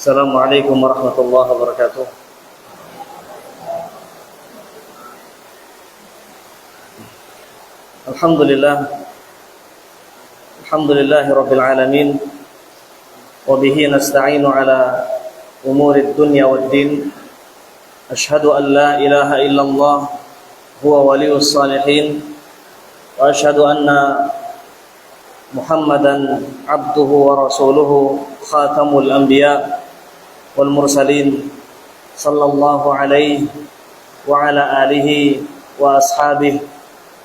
Assalamualaikum warahmatullahi wabarakatuh. Alhamdulillahi rabbil alamin, wa bihi nasta'inu ala umurid dunya waddin. Ashhadu an la ilaha illallah huwa waliyus salihin, wa ashhadu anna Muhammadan abduhu wa rasuluhu khatamul anbiya wal mursalin, sallallahu alaihi wa ala alihi wa ashabihi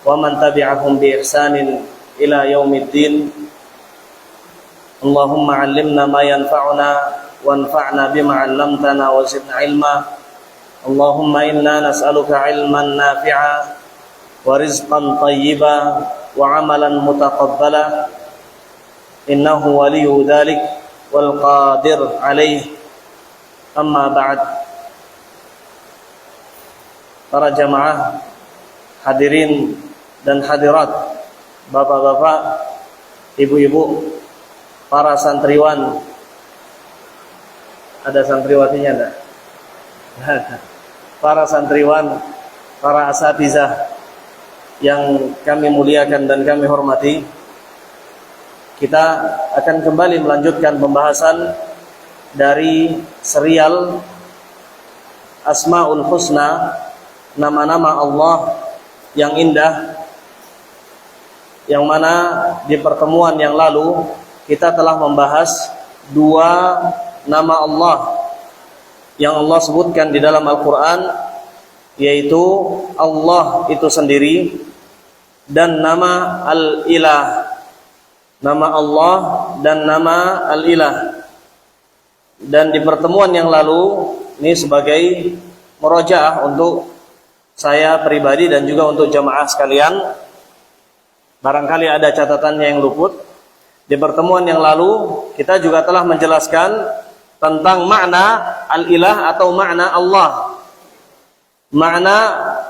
wa man tabi'ahum bi ihsanin ila yaumiddin. Allahumma 'allimna ma yanfa'una wanfa'na bima 'allamtana wa zidna ilma. Allahumma inna nas'aluka 'ilman nafi'a wa rizqan thayyiba wa 'amalan mutaqabbala. Innahu waliyyu dzalik wal qadir 'alaihi. Amma ba'd. Para jamaah hadirin dan hadirat, bapak-bapak, ibu-ibu, para santriwan. Ada santriwatinya enggak? Para santriwan, para asatizah yang kami muliakan dan kami hormati, kita akan kembali melanjutkan pembahasan dari serial Asmaul Husna, nama-nama Allah yang indah, yang mana di pertemuan yang lalu kita telah membahas dua nama Allah yang Allah sebutkan di dalam Al-Quran, yaitu Allah itu sendiri dan nama Al-Ilah. Nama Allah dan nama Al-Ilah. Dan di pertemuan yang lalu, ini sebagai murojaah untuk saya pribadi dan juga untuk jamaah sekalian, barangkali ada catatannya yang luput. Di pertemuan yang lalu kita juga telah menjelaskan tentang makna Al-Ilah atau makna Allah. Makna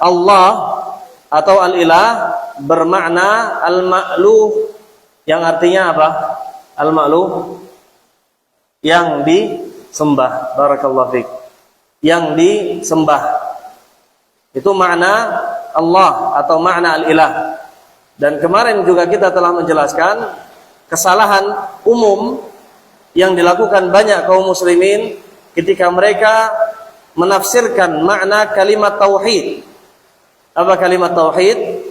Allah atau Al-Ilah bermakna Al-Ma'luh, yang artinya apa? Al-Ma'luh, yang disembah. Barakallahu fiik. Yang disembah. Itu makna Allah atau makna Al-Ilah. Dan kemarin juga kita telah menjelaskan kesalahan umum yang dilakukan banyak kaum muslimin ketika mereka menafsirkan makna kalimat tauhid. Apa kalimat tauhid?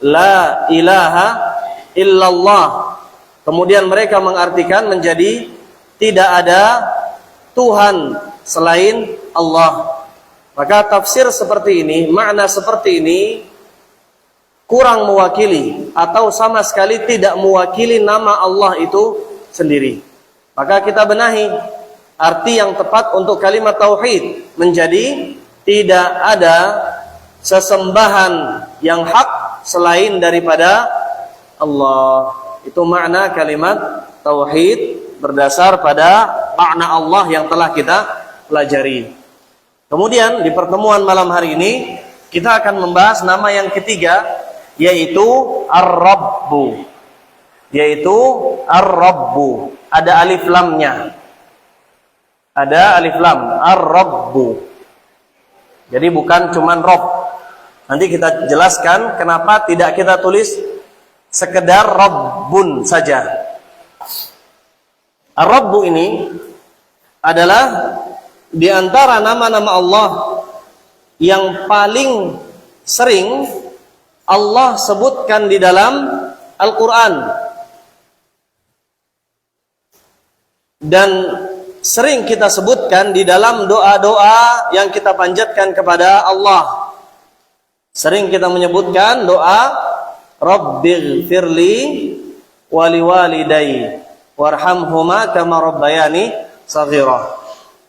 La ilaha illallah. Kemudian mereka mengartikan menjadi tidak ada Tuhan selain Allah. Maka tafsir seperti ini, makna seperti ini kurang mewakili atau sama sekali tidak mewakili nama Allah itu sendiri. Maka kita benahi arti yang tepat untuk kalimat tauhid menjadi tidak ada sesembahan yang hak selain daripada Allah. Itu makna kalimat tauhid berdasar pada makna Allah yang telah kita pelajari. Kemudian di pertemuan malam hari ini kita akan membahas nama yang ketiga, yaitu Ar-Rabbu. Yaitu Ar-Rabbu. Ada alif lamnya. Ada alif lam, Ar-Rabbu. Jadi bukan cuman Rabb. Nanti kita jelaskan kenapa tidak kita tulis sekedar Rabbun saja. Ar-Rabbu ini adalah di antara nama-nama Allah yang paling sering Allah sebutkan di dalam Al-Quran, dan sering kita sebutkan di dalam doa-doa yang kita panjatkan kepada Allah. Sering kita menyebutkan doa Rabbighfirli waliwalidayya warhamhuma kama rabbayani shaghira.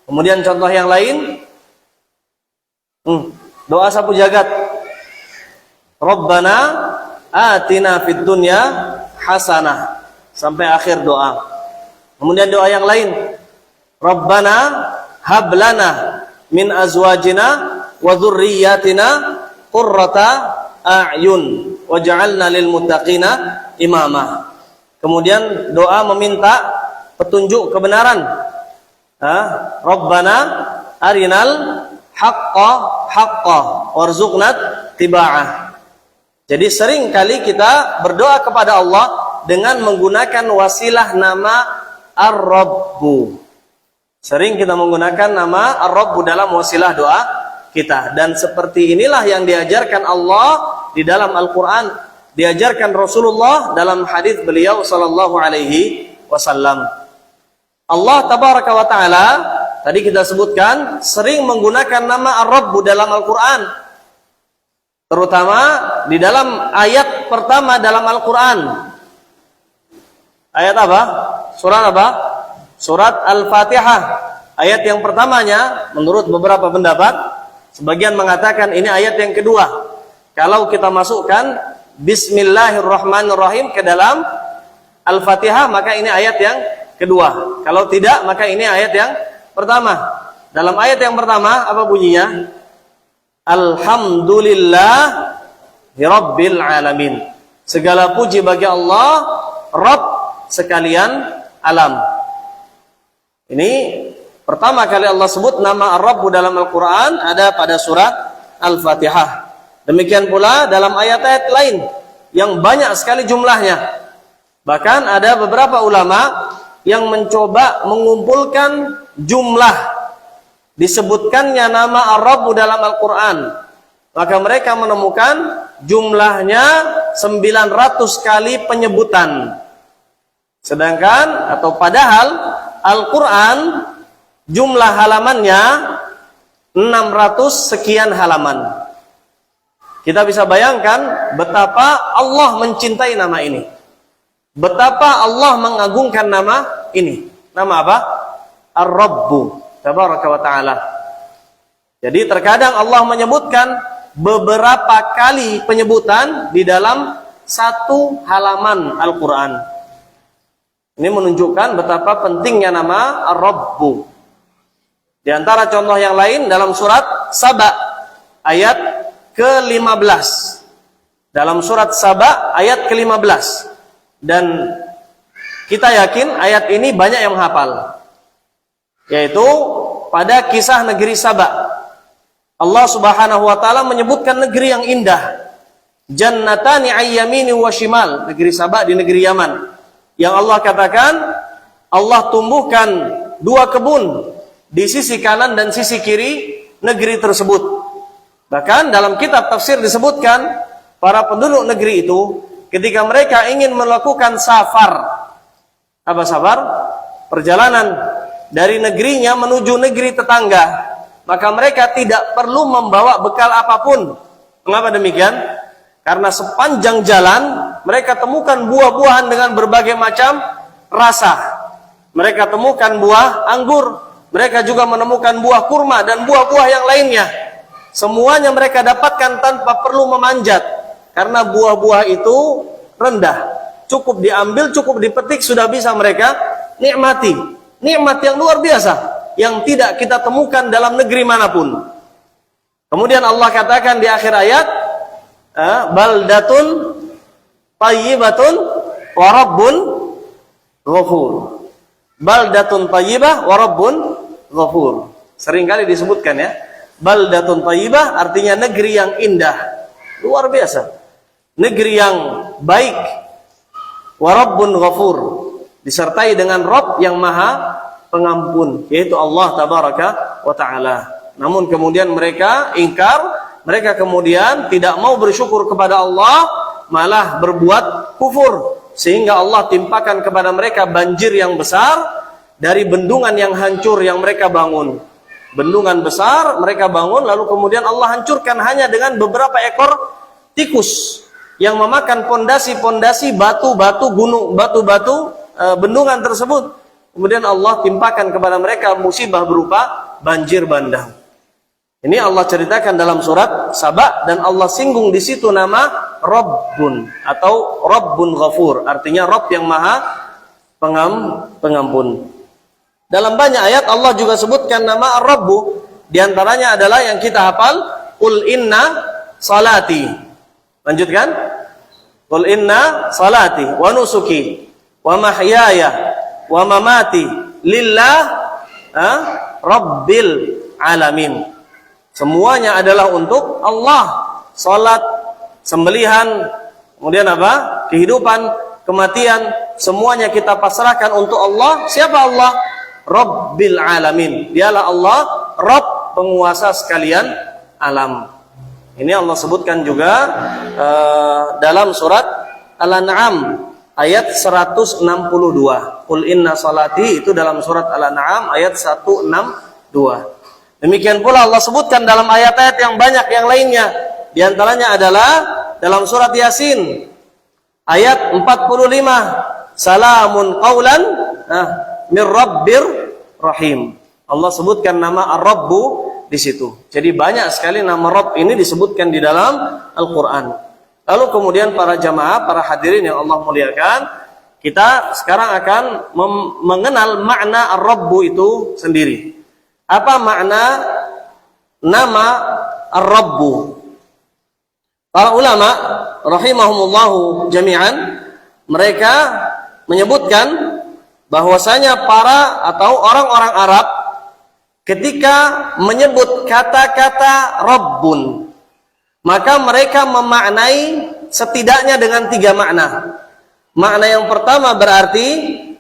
Kemudian contoh yang lain, doa sapu jagat, Rabbana atina fid dunya hasanah, sampai akhir doa. Kemudian doa yang lain, Rabbana hablana min azwajina wa dzurriyyatina qurrata a'yun waj'alna lil muttaqina imama. Kemudian doa meminta petunjuk kebenaran. Rabbana arinal haqqa haqqa warzuqna tiba'ah. Jadi sering kali kita berdoa kepada Allah dengan menggunakan wasilah nama Ar-Rabbu. Sering kita menggunakan nama Ar-Rabbu dalam wasilah doa kita. Dan seperti inilah yang diajarkan Allah di dalam Al-Quran, diajarkan Rasulullah dalam hadis beliau sallallahu alaihi wasallam. Allah tabaraka wa ta'ala tadi kita sebutkan sering menggunakan nama Ar-Rabbu dalam Al-Quran, terutama di dalam ayat pertama dalam Al-Quran. Ayat apa? Surat apa? Surat Al-Fatihah. Ayat yang pertamanya menurut beberapa pendapat, sebagian mengatakan ini ayat yang kedua. Kalau kita masukkan Bismillahirrahmanirrahim ke dalam Al-Fatihah, maka ini ayat yang kedua. Kalau tidak, maka ini ayat yang pertama. Dalam ayat yang pertama apa bunyinya? Alhamdulillahirabbil alamin. Segala puji bagi Allah, Rabb sekalian alam. Ini pertama kali Allah sebut nama Ar-Rabb dalam Al-Quran ada pada surat Al-Fatihah. Demikian pula dalam ayat-ayat lain yang banyak sekali jumlahnya. Bahkan ada beberapa ulama yang mencoba mengumpulkan jumlah disebutkannya nama Ar-Rabb dalam Al-Quran. Maka mereka menemukan jumlahnya 900 kali penyebutan. Sedangkan atau padahal Al-Quran jumlah halamannya 600 sekian halaman. Kita bisa bayangkan betapa Allah mencintai nama ini. Betapa Allah mengagungkan nama ini. Nama apa? Ar-Rabbu tabaraka wa ta'ala. Jadi terkadang Allah menyebutkan beberapa kali penyebutan di dalam satu halaman Al-Quran. Ini menunjukkan betapa pentingnya nama Ar-Rabbu. Di antara contoh yang lain dalam surat Saba ayat ke-15. Dalam surat Saba ayat ke-15. Dan kita yakin ayat ini banyak yang hafal, yaitu pada kisah negeri Saba. Allah subhanahu wa ta'ala menyebutkan negeri yang indah, Jannatani ayyamini wa shimal, negeri Saba di negeri Yaman, yang Allah katakan Allah tumbuhkan dua kebun di sisi kanan dan sisi kiri negeri tersebut. Bahkan dalam kitab tafsir disebutkan para penduduk negeri itu ketika mereka ingin melakukan safar, apa safar? Perjalanan dari negerinya menuju negeri tetangga, maka mereka tidak perlu membawa bekal apapun. Mengapa demikian? Karena sepanjang jalan mereka temukan buah-buahan dengan berbagai macam rasa. Mereka temukan buah anggur, mereka juga menemukan buah kurma dan buah-buah yang lainnya. Semuanya mereka dapatkan tanpa perlu memanjat, karena buah-buah itu rendah, cukup diambil, cukup dipetik, sudah bisa mereka nikmati. Nikmat yang luar biasa yang tidak kita temukan dalam negeri manapun. Kemudian Allah katakan di akhir ayat, baldatun tayyibatun wa rabbun ghafur. Baldatun tayyibah wa rabbun ghafur. Seringkali disebutkan ya, baldatun tayyibah artinya negeri yang indah, luar biasa, negeri yang baik, wa rabbun ghafur, disertai dengan Rabb yang maha pengampun, yaitu Allah tabaraka wa ta'ala. Namun kemudian mereka ingkar, mereka kemudian tidak mau bersyukur kepada Allah, malah berbuat kufur, sehingga Allah timpakan kepada mereka banjir yang besar dari bendungan yang hancur yang mereka bangun. Bendungan besar mereka bangun, lalu kemudian Allah hancurkan hanya dengan beberapa ekor tikus yang memakan pondasi-pondasi batu-batu gunung, batu-batu bendungan tersebut. Kemudian Allah timpakan kepada mereka musibah berupa banjir bandang. Ini Allah ceritakan dalam surat Saba, dan Allah singgung di situ nama Rabbun atau Rabbun Ghafur, artinya Rabb yang maha pengampun. Dalam banyak ayat Allah juga sebutkan nama Ar-Rabbu. Di antaranya adalah yang kita hafal, Qul inna salati. Lanjutkan. Qul inna salati wa nusuki wa mahyaya wa mamati lillah Rabbil alamin. Semuanya adalah untuk Allah. Salat, sembelihan, kemudian apa? Kehidupan, kematian, semuanya kita pasrahkan untuk Allah. Siapa Allah? Rabbil alamin. Dialah Allah, Rabb, penguasa sekalian alam. Ini Allah sebutkan juga dalam surat Al-An'am ayat 162. Qul inna salati, itu dalam surat Al-An'am ayat 162. Demikian pula Allah sebutkan dalam ayat-ayat yang banyak yang lainnya. Di antaranya adalah dalam surat Yasin ayat 45. Salamun qaulan mir rabbir rahim. Allah sebutkan nama Ar-Rabbu di situ. Jadi banyak sekali nama Rabb ini disebutkan di dalam Al-Qur'an. Lalu kemudian para jamaah, para hadirin yang Allah muliakan, kita sekarang akan mengenal makna Ar-Rabbu itu sendiri. Apa makna nama Ar-Rabbu? Para ulama rahimahumullahu jami'an, mereka menyebutkan bahwasanya para atau orang-orang Arab ketika menyebut kata-kata Rabbun, maka mereka memaknai setidaknya dengan 3 makna. Makna yang pertama berarti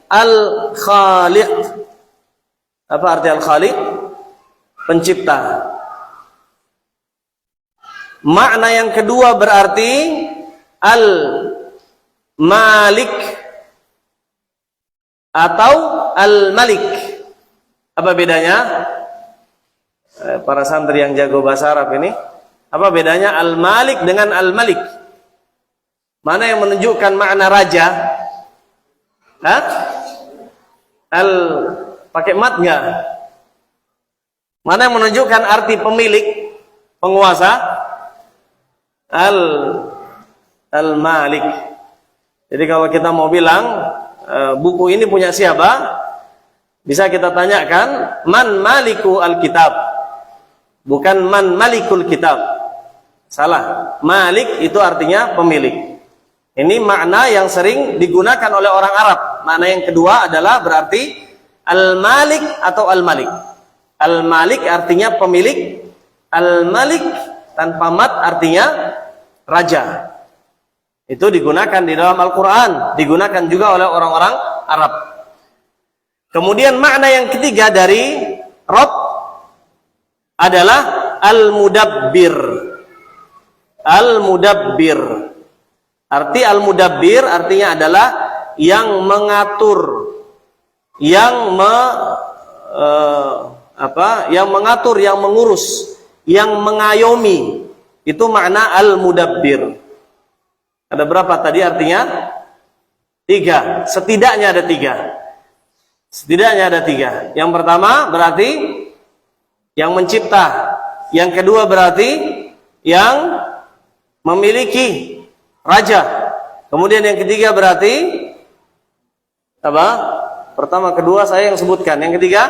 Al-Khaliq. Apa arti Al-Khaliq? Pencipta. Makna yang kedua berarti Al-Malik atau Al-Malik. Apa bedanya? Para santri yang jago bahasa Arab ini, apa bedanya Al-Malik dengan Al-Malik? Mana yang menunjukkan makna raja? Pakai mat enggak? Mana yang menunjukkan arti pemilik, penguasa? Al-Malik. Jadi kalau kita mau bilang buku ini punya siapa, bisa kita tanyakan man maliku al-kitab, bukan man malikul kitab. Salah. Malik itu artinya pemilik. Ini makna yang sering digunakan oleh orang Arab. Makna yang kedua adalah berarti al-malik atau al-malik. Al-malik artinya pemilik, al-malik tanpa mat artinya raja. Itu digunakan di dalam Al-Quran, digunakan juga oleh orang-orang Arab. Kemudian makna yang ketiga dari Rabb adalah Al-Mudabbir. Al-Mudabbir. Arti Al-Mudabbir artinya adalah yang mengatur, yang mengatur, yang mengurus, yang mengayomi. Itu makna Al-Mudabbir. Ada berapa tadi artinya? 3. Setidaknya ada 3. Setidaknya ada 3. Yang pertama berarti yang mencipta. Yang kedua berarti yang memiliki, raja. Kemudian yang ketiga berarti apa? Pertama, kedua saya yang sebutkan. Yang ketiga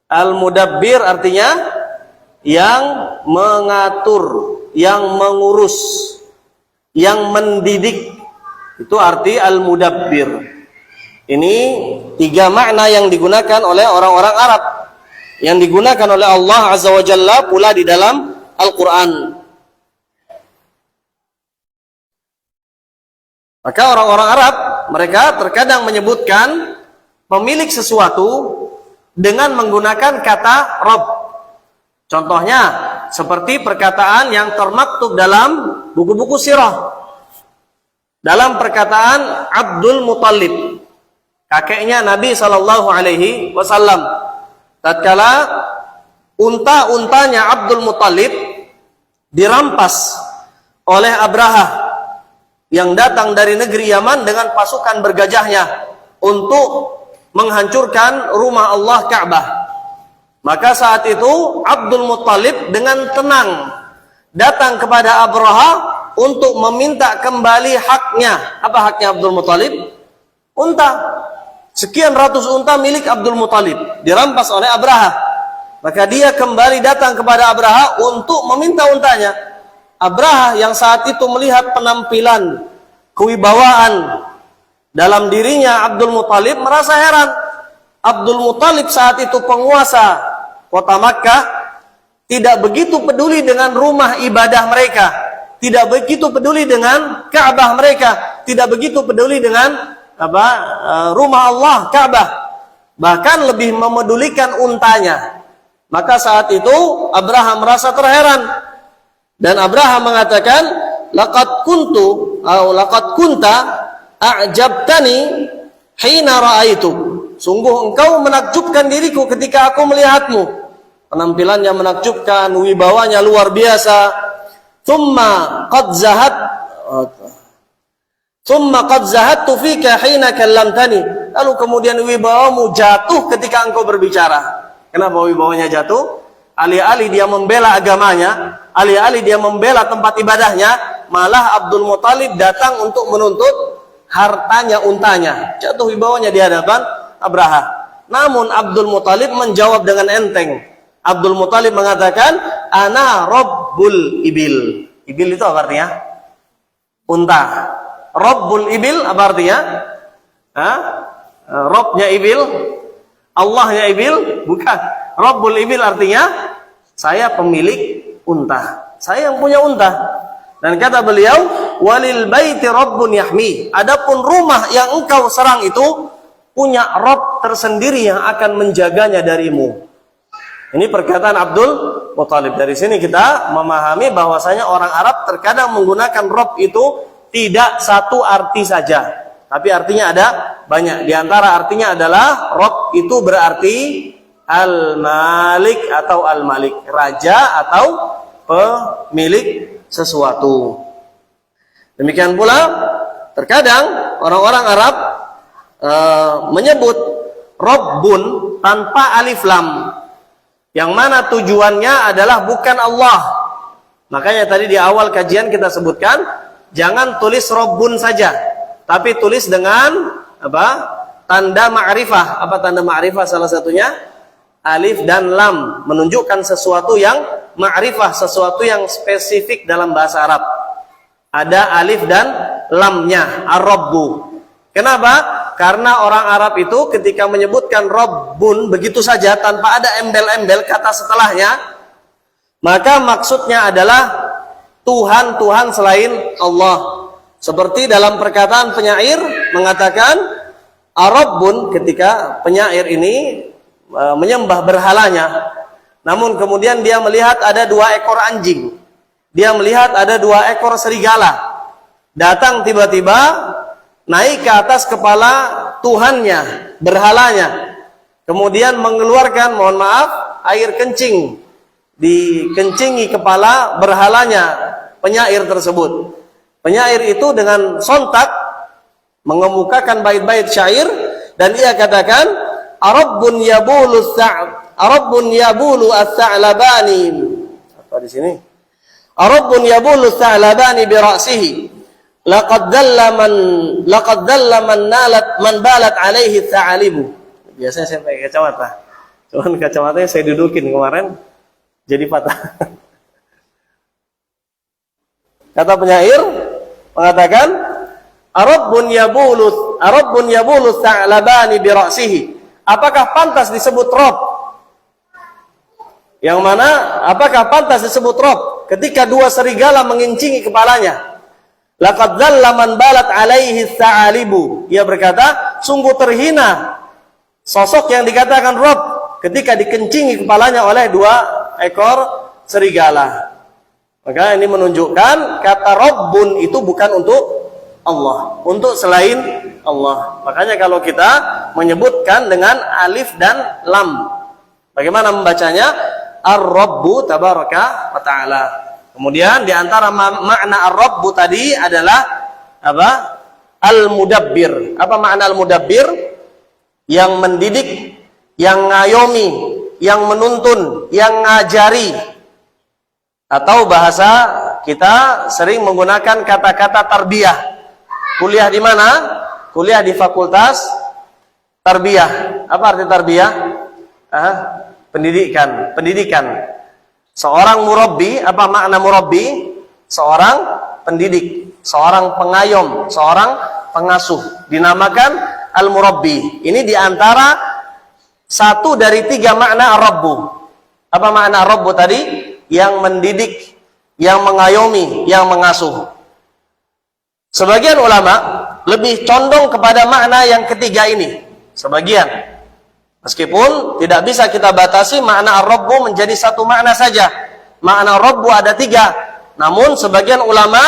Al-Mudabbir artinya yang mengatur, yang mengurus, yang mendidik. Itu arti Al-Mudabbir. Ini 3 makna yang digunakan oleh orang-orang Arab, yang digunakan oleh Allah Azza wa Jalla pula di dalam Al-Quran. Maka orang-orang Arab, mereka terkadang menyebutkan pemilik sesuatu dengan menggunakan kata Rabb. Contohnya seperti perkataan yang termaktub dalam buku-buku sirah. Dalam perkataan Abdul Muttalib, kakeknya Nabi sallallahu alaihi wasallam, tatkala unta-untanya Abdul Muttalib dirampas oleh Abraha yang datang dari negeri Yaman dengan pasukan bergajahnya untuk menghancurkan rumah Allah Ka'bah. Maka saat itu Abdul Muttalib dengan tenang datang kepada Abraha untuk meminta kembali haknya. Apa haknya Abdul Muttalib? Unta. Sekian ratus unta milik Abdul Muttalib dirampas oleh Abraha. Maka dia kembali datang kepada Abraha untuk meminta untanya. Abraha yang saat itu melihat penampilan, kewibawaan dalam dirinya Abdul Muttalib merasa heran. Abdul Muthalib saat itu penguasa kota Makkah, tidak begitu peduli dengan rumah ibadah mereka, tidak begitu peduli dengan Ka'bah mereka, tidak begitu peduli dengan rumah Allah Ka'bah, bahkan lebih memedulikan untanya. Maka saat itu Abraham merasa terheran, dan Abraham mengatakan, laqad kunta a'jabtani hina ra'aitu. Sungguh engkau menakjubkan diriku ketika aku melihatmu. Penampilannya menakjubkan, wibawanya luar biasa. Thumma qad zahattu fika hina kallamtani. Lalu kemudian wibawamu jatuh ketika engkau berbicara. Kenapa wibawanya jatuh? Alih-alih dia membela agamanya, alih-alih dia membela tempat ibadahnya, malah Abdul Muthalib datang untuk menuntut hartanya, untanya. Jatuh wibawanya di hadapan Abraha. Namun Abdul Muthalib menjawab dengan enteng. Abdul Muthalib mengatakan, ana Rabbul Ibil. Ibil itu apa artinya? Unta. Rabbul Ibil apa artinya? Robnya Ibil, Allahnya Ibil? Bukan. Rabbul Ibil artinya, saya pemilik unta. Saya yang punya unta. Dan kata beliau, walil baiti rabbun yahmi. Adapun rumah yang engkau serang itu punya Rabb tersendiri yang akan menjaganya darimu. Ini perkataan Abdul Muthalib. Dari sini kita memahami bahwasanya orang Arab terkadang menggunakan Rabb itu tidak satu arti saja, tapi artinya ada banyak. Di antara artinya adalah Rabb itu berarti Al-Malik atau Al-Malik, raja atau pemilik sesuatu. Demikian pula terkadang orang-orang Arab menyebut Rabbun tanpa alif lam, yang mana tujuannya adalah bukan Allah. Makanya tadi di awal kajian kita sebutkan, jangan tulis Rabbun saja, tapi tulis dengan tanda ma'rifah. Apa tanda ma'rifah? Salah satunya alif dan lam, menunjukkan sesuatu yang ma'rifah, sesuatu yang spesifik dalam bahasa Arab. Ada alif dan lamnya, ar-rabbu. Kenapa? Karena orang Arab itu ketika menyebutkan Rabbun begitu saja tanpa ada embel-embel kata setelahnya, maka maksudnya adalah Tuhan-Tuhan selain Allah. Seperti dalam perkataan penyair mengatakan Ar-Rabbun, ketika penyair ini menyembah berhalanya, namun kemudian dia melihat ada 2 ekor anjing, dia melihat ada 2 ekor serigala datang tiba-tiba naik ke atas kepala Tuhannya, berhalanya, kemudian mengeluarkan, mohon maaf, air kencing, dikencingi kepala berhalanya penyair tersebut. Penyair itu dengan sontak mengemukakan bait-bait syair, dan ia katakan, Arabbun yabulu as-sa'labani. Apa di sini? Arabbun yabulu as-sa'labani bi ra'sihi. Laqad dalla man balat alaihi sa'alibu. Biasanya saya pakai kacamata. Cuman kacamatanya saya dudukin kemarin jadi patah. Kata penyair mengatakan, Arabbun yabulu sa'labani bi ra'sihi. Apakah pantas disebut Rabb? Yang mana apakah pantas disebut Rabb ketika 2 serigala mengincingi kepalanya? Laqad dzalla man balat alaihi sa'alibu. Ia berkata, sungguh terhina sosok yang dikatakan Rabb ketika dikencingi kepalanya oleh 2 ekor serigala. Maka ini menunjukkan kata Rabbun itu bukan untuk Allah, untuk selain Allah. Makanya kalau kita menyebutkan dengan alif dan lam, bagaimana membacanya? Ar-Rabbu tabaraka wa ta'ala. Kemudian di antara makna Ar-Rabbu tadi adalah apa? Al-Mudabbir. Apa makna Al-Mudabbir? Yang mendidik, yang ngayomi, yang menuntun, yang ngajari. Atau bahasa kita sering menggunakan kata-kata tarbiyah. Kuliah di mana? Kuliah di Fakultas Tarbiyah. Apa arti tarbiyah? Pendidikan. Seorang murabbi, apa makna murabbi? Seorang pendidik, seorang pengayom, seorang pengasuh. Dinamakan al-murabbi. Ini diantara satu dari tiga makna Rabbu. Apa makna Rabbu tadi? Yang mendidik, yang mengayomi, yang mengasuh. Sebagian ulama lebih condong kepada makna yang ketiga ini. Sebagian. Meskipun tidak bisa kita batasi makna Rabbu menjadi satu makna saja. Makna Rabbu ada tiga. Namun sebagian ulama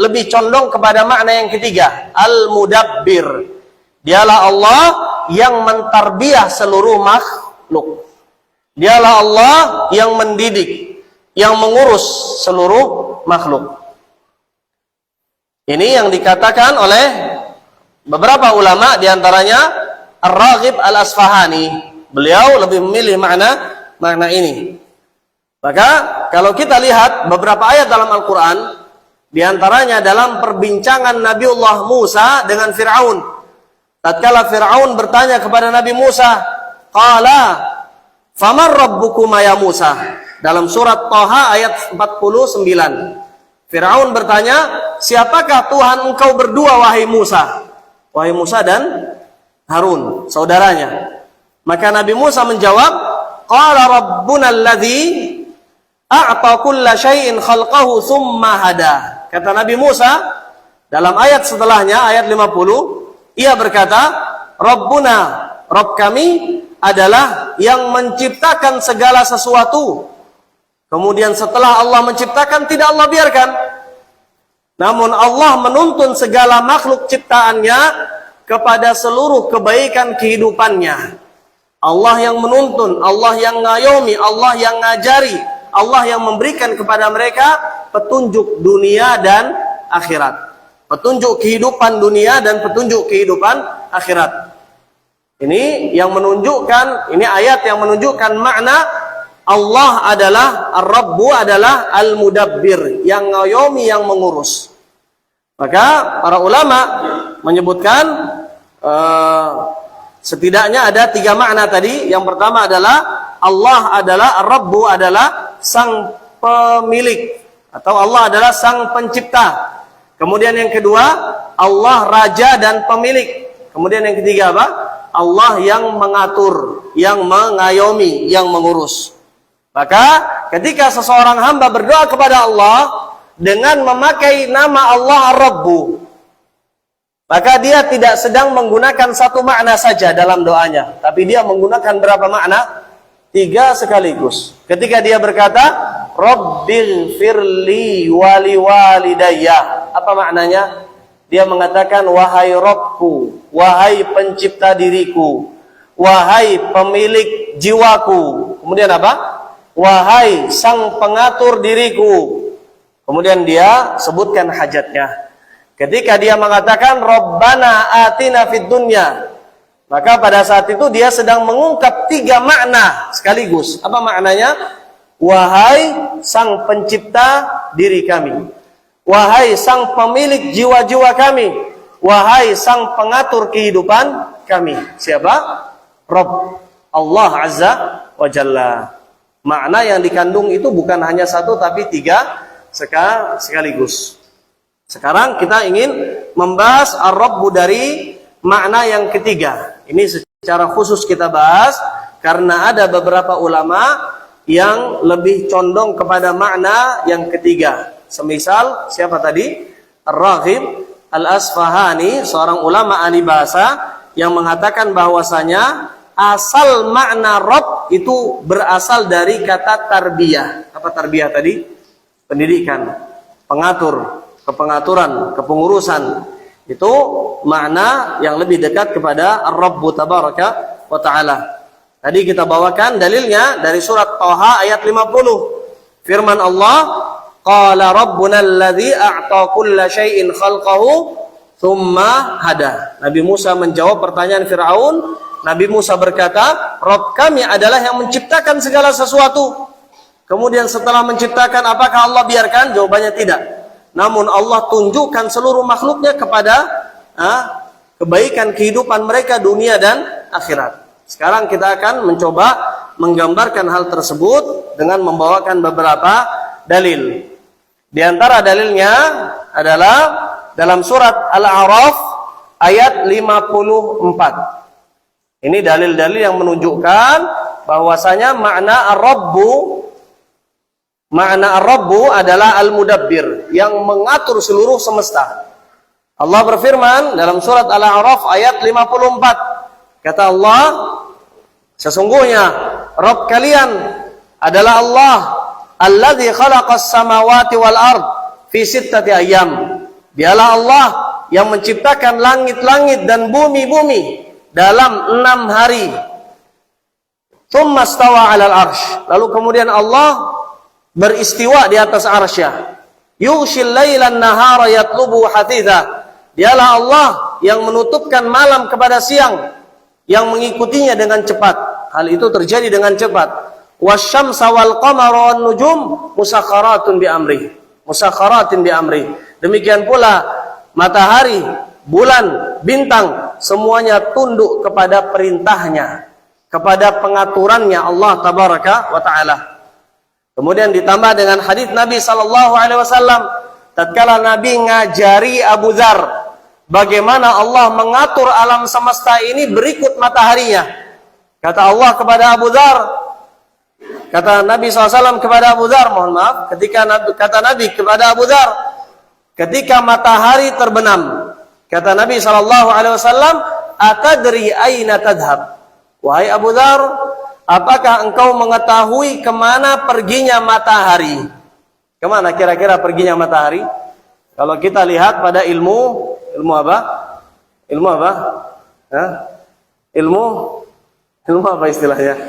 lebih condong kepada makna yang ketiga. Al-Mudabbir. Dialah Allah yang mentarbiyah seluruh makhluk. Dialah Allah yang mendidik, yang mengurus seluruh makhluk. Ini yang dikatakan oleh beberapa ulama, diantaranya Ar-Raghib Al-Asfahani. Beliau lebih memilih makna ini. Maka kalau kita lihat beberapa ayat dalam Al-Quran, diantaranya dalam perbincangan Nabiullah Musa dengan Fir'aun. Tatkala Fir'aun bertanya kepada Nabi Musa, qala faman rabbukuma ya Musa. Dalam surat Thaha ayat 49. Fir'aun bertanya, siapakah Tuhan engkau berdua wahai Musa? Wahai Musa dan Harun, saudaranya. Maka Nabi Musa menjawab, qala rabbuna alladhi a'ta kulla syai'in khalqahu thumma hada. Kata Nabi Musa dalam ayat setelahnya, ayat 50, ia berkata, Rabbuna, Rabb kami adalah yang menciptakan segala sesuatu. Kemudian setelah Allah menciptakan, tidak Allah biarkan. Namun Allah menuntun segala makhluk ciptaannya kepada seluruh kebaikan kehidupannya. Allah yang menuntun, Allah yang ngayomi, Allah yang ngajari, Allah yang memberikan kepada mereka petunjuk dunia dan akhirat. Petunjuk kehidupan dunia dan petunjuk kehidupan akhirat. Ini yang menunjukkan, ini ayat yang menunjukkan makna Allah adalah Ar-Rabbu, adalah Al-Mudabbir, yang ngayomi, yang mengurus. Maka para ulama menyebutkan setidaknya ada tiga makna tadi. Yang pertama adalah Allah adalah Ar-Rabbu, adalah sang pemilik, atau Allah adalah sang pencipta. Kemudian yang kedua, Allah raja dan pemilik. Kemudian yang ketiga apa? Allah yang mengatur, yang mengayomi, yang mengurus. Maka ketika seseorang hamba berdoa kepada Allah dengan memakai nama Allah Ar-Rabbu, maka dia tidak sedang menggunakan satu makna saja dalam doanya, tapi dia menggunakan berapa makna? Tiga sekaligus. Ketika dia berkata, Rabbighfirli wali walidayya. Apa maknanya? Dia mengatakan, wahai Rabbku, wahai pencipta diriku, wahai pemilik jiwaku. Kemudian apa? Wahai sang pengatur diriku. Kemudian dia sebutkan hajatnya. Ketika dia mengatakan, Rabbana atina fid dunya, maka pada saat itu dia sedang mengungkap tiga makna sekaligus. Apa maknanya? Wahai sang pencipta diri kami, wahai sang pemilik jiwa-jiwa kami, wahai sang pengatur kehidupan kami. Siapa? Rabb, Allah Azza wa Jalla. Makna yang dikandung itu bukan hanya satu tapi tiga sekaligus. Sekarang kita ingin membahas Ar-Rabbu dari makna yang ketiga. Ini secara khusus kita bahas karena ada beberapa ulama yang lebih condong kepada makna yang ketiga. Semisal siapa tadi? Ar-Raghib Al-Asfahani, seorang ulama ahli bahasa yang mengatakan bahwasanya asal makna Rabb itu berasal dari kata tarbiyah. Apa tarbiyah tadi? Pendidikan, pengatur, kepengaturan, kepengurusan. Itu makna yang lebih dekat kepada Ar-Rabbu tabaraka wa ta'ala. Tadi kita bawakan dalilnya dari surat Thaha ayat 50. Firman Allah, qala rabbuna alladhi a'ta kulla syai'in khalqahu thumma hada. Nabi Musa menjawab pertanyaan Fir'aun. Nabi Musa berkata, Rabb kami adalah yang menciptakan segala sesuatu. Kemudian setelah menciptakan, apakah Allah biarkan? Jawabannya tidak. Namun Allah tunjukkan seluruh makhluknya kepada kebaikan kehidupan mereka dunia dan akhirat. Sekarang kita akan mencoba menggambarkan hal tersebut dengan membawakan beberapa dalil. Di antara dalilnya adalah dalam surat Al-A'raf ayat 54. Ini dalil-dalil yang menunjukkan bahwasanya makna ar-rabbu adalah al-mudabbir, yang mengatur seluruh semesta. Allah berfirman dalam surat Al-A'raf ayat 54. Kata Allah, sesungguhnya Rabb kalian adalah Allah alladzi khalaqas samawati wal ard fi sittati ayyam. Dialah Allah yang menciptakan langit-langit dan bumi-bumi dalam 6 hari. Tsumma stawa 'alal arsy. Lalu kemudian Allah beristiwa di atas arsy-Nya. Yughshil lailan nahara yatlubu hatitha. Dialah Allah yang menutupkan malam kepada siang, yang mengikutinya dengan cepat. Hal itu terjadi dengan cepat. Wasyamsa wal qamara wan nujum musakhkharatun bi amri. Musakhkharatin bi amri. Demikian pula matahari, bulan, bintang, semuanya tunduk kepada perintahnya, kepada pengaturannya Allah tabaraka wa taala. Kemudian ditambah dengan hadis Nabi sallallahu alaihi wasallam tatkala Nabi ngajari Abu Dzar bagaimana Allah mengatur alam semesta ini berikut mataharinya. Kata Allah kepada Abu Dzar, kata Nabi SAW kepada Abu Dzar, mohon maaf, kata Nabi kepada Abu Dzar, ketika matahari terbenam, kata Nabi SAW, atadri aina tadhab? Wahai Abu Dzar, apakah engkau mengetahui kemana perginya matahari? Kemana kira-kira perginya matahari? Kalau kita lihat pada ilmu apa? Ilmu apa? Hah? Ilmu apa istilahnya?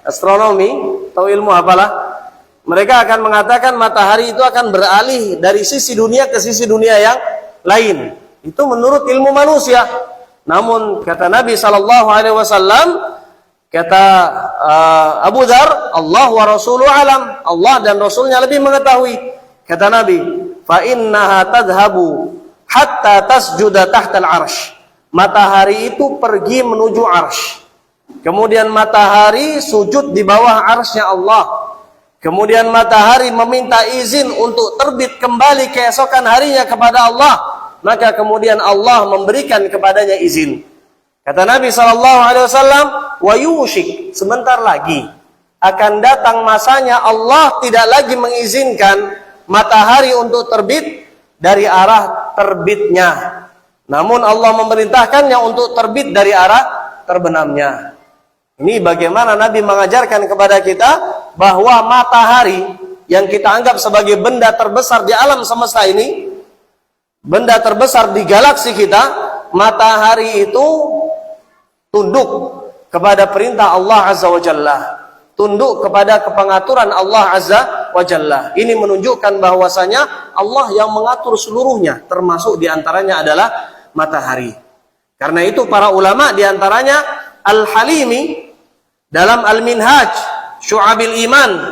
Astronomi atau ilmu apalah? Mereka akan mengatakan matahari itu akan beralih dari sisi dunia ke sisi dunia yang lain. Itu menurut ilmu manusia. Namun kata Nabi sallallahu alaihi wasallam, kata Abu Dzar, Allah wa rasuluhu alam. Allah dan Rasulnya lebih mengetahui. Kata Nabi, fa innaha tadhhabu hatta tasjuda tahtal arsy. Matahari itu pergi menuju arsy. Kemudian matahari sujud di bawah arsy-Nya Allah. Kemudian matahari meminta izin untuk terbit kembali keesokan harinya kepada Allah. Maka kemudian Allah memberikan kepadanya izin. Kata Nabi SAW, wa yushik, sebentar lagi akan datang masanya Allah tidak lagi mengizinkan matahari untuk terbit dari arah terbitnya. Namun Allah memerintahkannya untuk terbit dari arah terbenamnya. Ini bagaimana Nabi mengajarkan kepada kita bahwa matahari yang kita anggap sebagai benda terbesar di alam semesta ini, benda terbesar di galaksi kita, matahari itu tunduk kepada perintah Allah Azza wa Jalla, tunduk kepada kepengaturan Allah Azza wa Jalla. Ini menunjukkan bahwasanya Allah yang mengatur seluruhnya, termasuk diantaranya adalah matahari. Karena itu para ulama diantaranya Al-Halimi dalam Al-Minhaj Syu'abil Iman,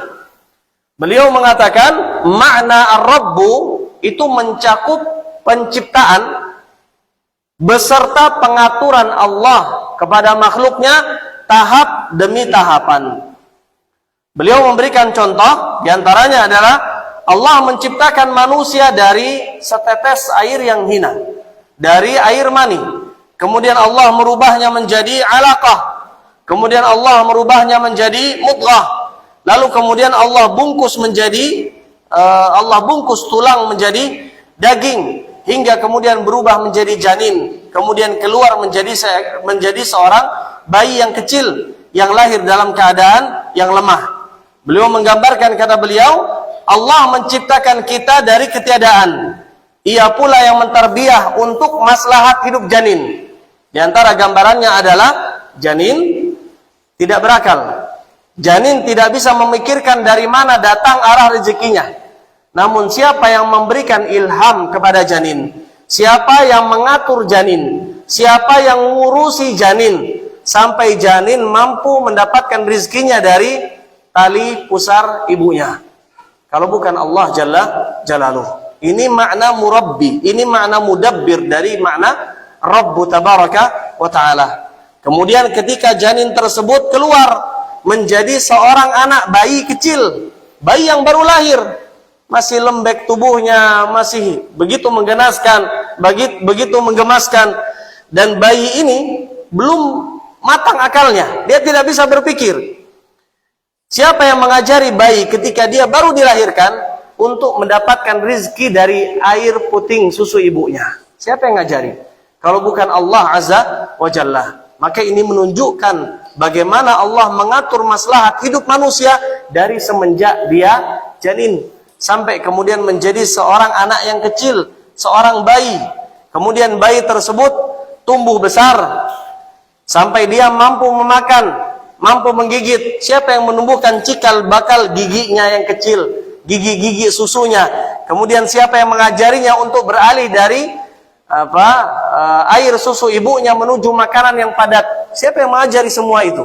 beliau mengatakan makna ar-rabbu itu mencakup penciptaan beserta pengaturan Allah kepada makhluknya tahap demi tahapan. Beliau memberikan contoh, diantaranya adalah Allah menciptakan manusia dari setetes air yang hina, dari air mani. Kemudian Allah merubahnya menjadi alaqah. Kemudian Allah merubahnya menjadi mudghah. Lalu kemudian Allah bungkus tulang menjadi daging hingga kemudian berubah menjadi janin. Kemudian keluar menjadi seorang bayi yang kecil yang lahir dalam keadaan yang lemah. Beliau menggambarkan, kata beliau, Allah menciptakan kita dari ketiadaan. Ia pula yang mentarbiah untuk maslahat hidup janin. Di antara gambarannya adalah janin tidak berakal. Janin tidak bisa memikirkan dari mana datang arah rezekinya. Namun siapa yang memberikan ilham kepada janin? Siapa yang mengatur janin? Siapa yang mengurusi janin sampai janin mampu mendapatkan rezekinya dari tali pusar ibunya? Kalau bukan Allah Jalla Jalaluh. Ini makna murabbi, ini makna mudabbir dari makna Rabbu Tabaraka wa Ta'ala. Kemudian ketika janin tersebut keluar menjadi seorang anak bayi kecil, bayi yang baru lahir, masih lembek tubuhnya, masih begitu menggenaskan, begitu menggemaskan, dan bayi ini belum matang akalnya, dia tidak bisa berpikir. Siapa yang mengajari bayi ketika dia baru dilahirkan untuk mendapatkan rizki dari air puting susu ibunya? Siapa yang ngajari? Kalau bukan Allah Azza wa Jalla. Maka ini menunjukkan bagaimana Allah mengatur maslahat hidup manusia dari semenjak dia janin sampai kemudian menjadi seorang anak yang kecil, seorang bayi. Kemudian bayi tersebut tumbuh besar sampai dia mampu memakan, mampu menggigit. Siapa yang menumbuhkan cikal bakal giginya yang kecil, gigi-gigi susunya? Kemudian siapa yang mengajarinya untuk beralih dari air susu ibunya menuju makanan yang padat? Siapa yang mengajari semua itu?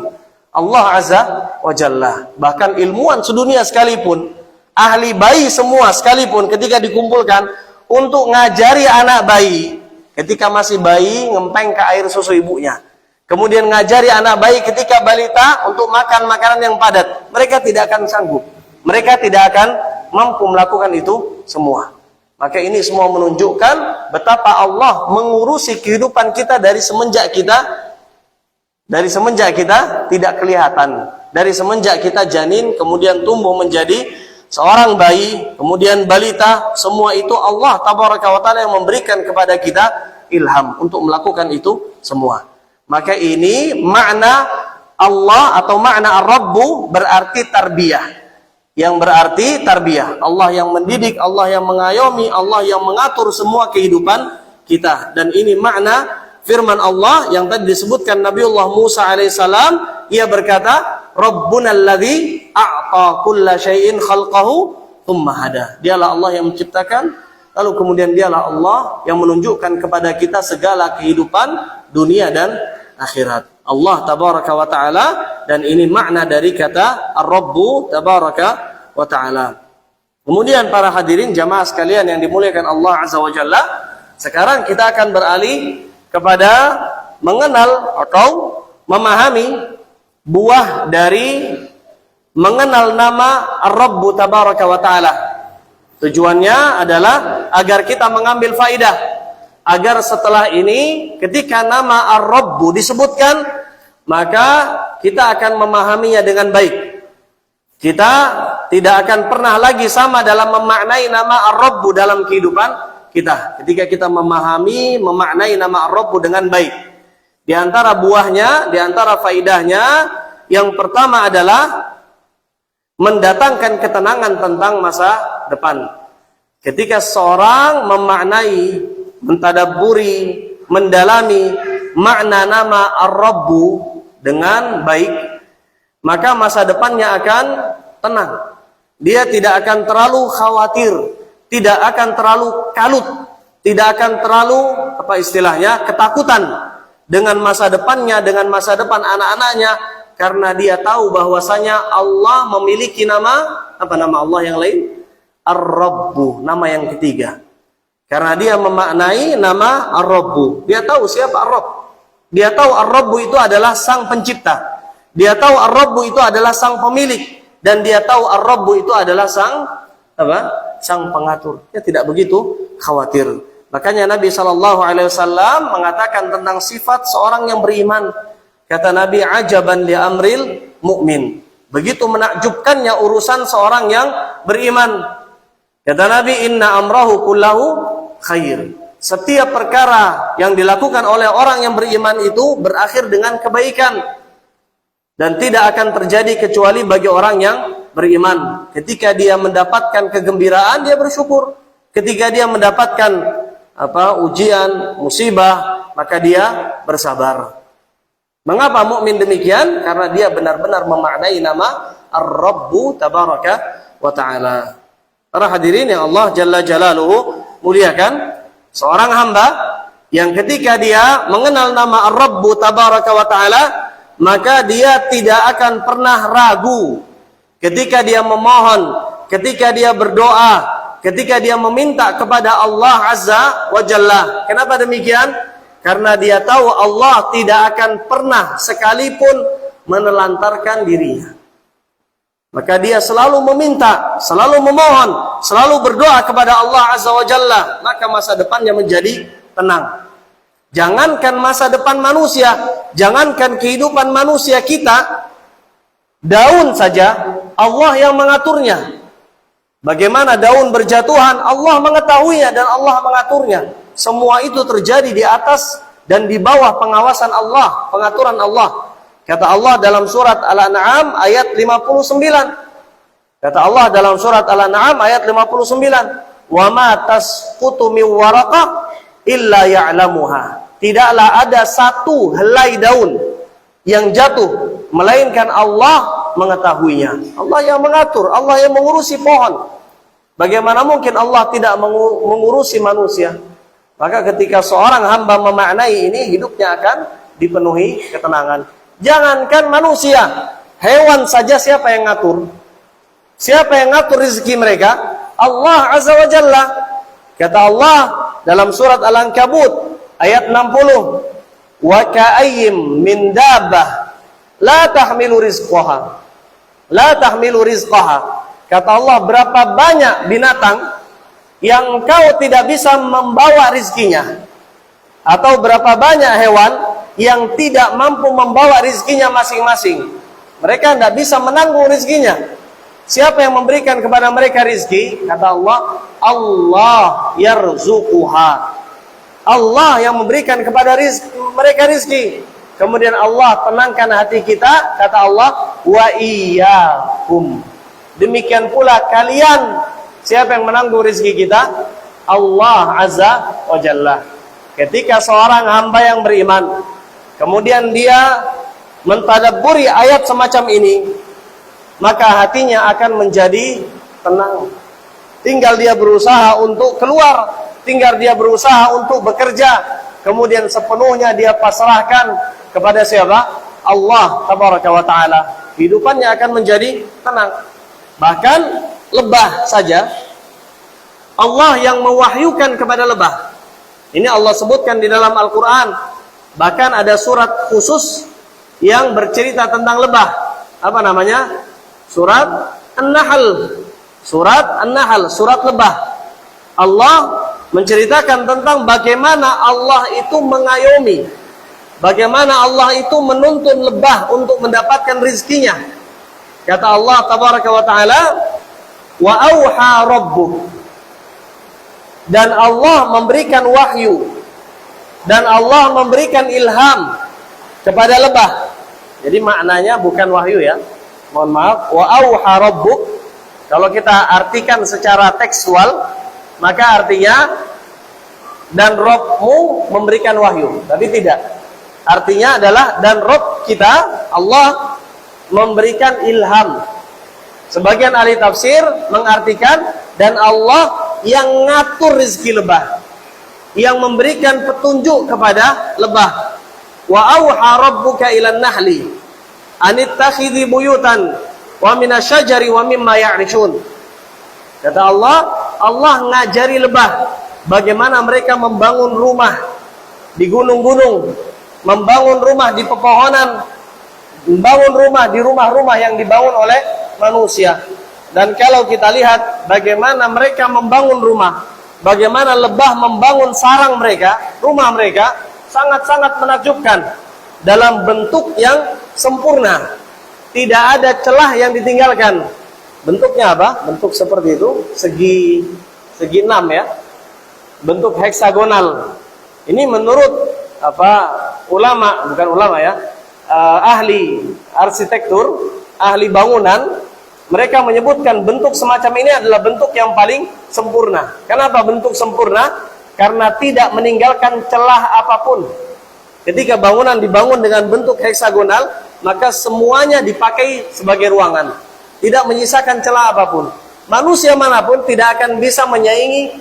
Allah Azza wa Jalla. Bahkan ilmuwan sedunia sekalipun, ahli bayi semua sekalipun, ketika dikumpulkan untuk ngajari anak bayi ketika masih bayi ngempeng ke air susu ibunya, kemudian ngajari anak bayi ketika balita untuk makan makanan yang padat, mereka tidak akan sanggup, mereka tidak akan mampu melakukan itu semua. Maka ini semua menunjukkan betapa Allah mengurusi kehidupan kita dari semenjak kita tidak kelihatan, dari semenjak kita janin, kemudian tumbuh menjadi seorang bayi, kemudian balita. Semua itu Allah Tabaraka wa Ta'ala yang memberikan kepada kita ilham untuk melakukan itu semua. Maka ini makna Allah atau makna Ar-Rabbu berarti tarbiyah, yang berarti tarbiyah. Allah yang mendidik, Allah yang mengayomi, Allah yang mengatur semua kehidupan kita. Dan ini makna firman Allah yang tadi disebutkan Nabiullah Musa alaihissalam. Ia berkata, Rabbuna alladzi a'ta kulla syai'in khalqahu thumma hada. Dialah Allah yang menciptakan, lalu kemudian dialah Allah yang menunjukkan kepada kita segala kehidupan dunia dan akhirat. Allah Tabaraka wa Ta'ala. Dan ini makna dari kata Ar-Rabbu Tabaraka wa Ta'ala. Kemudian para hadirin jamaah sekalian yang dimuliakan Allah Azza wa Jalla, sekarang kita akan beralih kepada mengenal atau memahami buah dari mengenal nama Ar-Rabbu Tabaraka wa Ta'ala. Tujuannya adalah agar kita mengambil faidah, agar setelah ini ketika nama Ar-Rabbu disebutkan, maka kita akan memahaminya dengan baik. Kita tidak akan pernah lagi sama dalam memaknai nama Ar-Rabbu dalam kehidupan kita. Ketika kita memahami, memaknai nama Ar-Rabbu dengan baik. Di antara buahnya, di antara faidahnya, yang pertama adalah mendatangkan ketenangan tentang masa depan. Ketika seorang memaknai, mentadabburi, mendalami makna nama Ar-Rabbu dengan baik, maka masa depannya akan tenang. Dia tidak akan terlalu khawatir, tidak akan terlalu kalut, tidak akan terlalu ketakutan dengan masa depannya, dengan masa depan anak-anaknya, karena dia tahu bahwasanya Allah memiliki nama Allah yang lain, Ar-Rabbu, nama yang ketiga. Karena dia memaknai nama Ar-Rabbu, dia tahu siapa Ar-Rabb. Dia tahu Ar-Rabbu itu adalah sang pencipta. Dia tahu Ar-Rabbu itu adalah sang pemilik. Dan dia tahu Ar-Rabbu itu adalah sang pengatur. Dia tidak begitu khawatir. Makanya Nabi SAW mengatakan tentang sifat seorang yang beriman. Kata Nabi, ajaban li amril mu'min. Begitu menakjubkannya urusan seorang yang beriman. Kata Nabi, inna amrahu kullahu khair. Setiap perkara yang dilakukan oleh orang yang beriman itu berakhir dengan kebaikan. Dan tidak akan terjadi kecuali bagi orang yang beriman. Ketika dia mendapatkan kegembiraan, dia bersyukur. Ketika dia mendapatkan ujian, musibah, maka dia bersabar. Mengapa mukmin demikian? Karena dia benar-benar memaknai nama Ar-Rabbu Tabaraka wa Ta'ala. Para hadirin yang Allah Jalla Jalaluhu muliakan, seorang hamba yang ketika dia mengenal nama Ar-Rabbu Tabaraka wa Ta'ala, maka dia tidak akan pernah ragu ketika dia memohon, ketika dia berdoa, ketika dia meminta kepada Allah Azza wa Jalla. Kenapa demikian? Karena dia tahu Allah tidak akan pernah sekalipun menelantarkan dirinya. Maka dia selalu meminta, selalu memohon, selalu berdoa kepada Allah Azza wa Jalla. Maka masa depannya menjadi tenang. Jangankan masa depan manusia, jangankan kehidupan manusia kita, daun saja Allah yang mengaturnya. Bagaimana daun berjatuhan, Allah mengetahuinya dan Allah mengaturnya. Semua itu terjadi di atas dan di bawah pengawasan Allah, pengaturan Allah. Kata Allah dalam surat Al-An'am ayat 59. Kata Allah dalam surat Al-An'am ayat 59. Wa ma tasqutu min waraqah illa ya'lamuha. Tidaklah ada satu helai daun yang jatuh melainkan Allah mengetahuinya. Allah yang mengatur, Allah yang mengurusi pohon. Bagaimana mungkin Allah tidak mengurusi manusia? Maka ketika seorang hamba memaknai ini, hidupnya akan dipenuhi ketenangan. Jangankan manusia, hewan saja siapa yang ngatur? Siapa yang ngatur rezeki mereka? Allah Azza wa Jalla. Kata Allah dalam surat Al-Ankabut ayat 60. Wa ka'ayyim min dabbah la tahmilu rizqaha. La tahmilu rizqaha. Kata Allah, berapa banyak binatang yang kau tidak bisa membawa rizkinya. Atau berapa banyak hewan yang tidak mampu membawa rizkinya masing-masing. Mereka tidak bisa menanggung rizkinya. Siapa yang memberikan kepada mereka rizki? Kata Allah, Allah yarzuquha. Allah yang memberikan kepada mereka rizki. Kemudian Allah tenangkan hati kita, kata Allah, wa iyyakum. Demikian pula kalian, siapa yang menanggung rezeki kita? Allah Azza wa Jalla. Ketika seorang hamba yang beriman, kemudian dia mentadabburi ayat semacam ini, maka hatinya akan menjadi tenang. Tinggal dia berusaha untuk keluar, tinggal dia berusaha untuk bekerja, kemudian sepenuhnya dia pasrahkan kepada siapa? Allah Tabaraka wa Ta'ala. Hidupannya akan menjadi tenang. Bahkan lebah saja Allah yang mewahyukan kepada lebah. Ini Allah sebutkan di dalam Al-Quran. Bahkan ada surat khusus yang bercerita tentang lebah. Apa namanya? Surat An-Nahl. Surat An-Nahl, surat lebah. Allah menceritakan tentang bagaimana Allah itu mengayomi, bagaimana Allah itu menuntun lebah untuk mendapatkan rizkinya. Kata Allah Tabaraka wa Ta'ala, wa auha rabbuk. Dan Allah memberikan wahyu, dan Allah memberikan ilham kepada lebah. Jadi maknanya bukan wahyu ya. Mohon maaf, wa auha rabbuk. Kalau kita artikan secara tekstual, maka artinya dan Rabbmu memberikan wahyu. Tapi tidak. Artinya adalah dan Rabb kita, Allah memberikan ilham. Sebagian ahli tafsir mengartikan dan Allah yang ngatur rezeki lebah, yang memberikan petunjuk kepada lebah. Wa auha rabbuka ilan nahli anittakhidhi buyutan wa minasyajari wa mimma ya'rishun. Kata Allah, Allah ngajari lebah bagaimana mereka membangun rumah di gunung-gunung, membangun rumah di pepohonan, membangun rumah di rumah-rumah yang dibangun oleh manusia. Dan kalau kita lihat bagaimana mereka membangun rumah, bagaimana lebah membangun sarang mereka, rumah mereka sangat-sangat menakjubkan dalam bentuk yang sempurna. Tidak ada celah yang ditinggalkan. Bentuknya apa? Bentuk seperti itu, segi 6 ya. Bentuk heksagonal. Ini menurut ulama, bukan ulama ya, ahli arsitektur, ahli bangunan, mereka menyebutkan bentuk semacam ini adalah bentuk yang paling sempurna. Kenapa bentuk sempurna? Karena tidak meninggalkan celah apapun. Ketika bangunan dibangun dengan bentuk heksagonal, maka semuanya dipakai sebagai ruangan, tidak menyisakan celah apapun. Manusia manapun tidak akan bisa menyaingi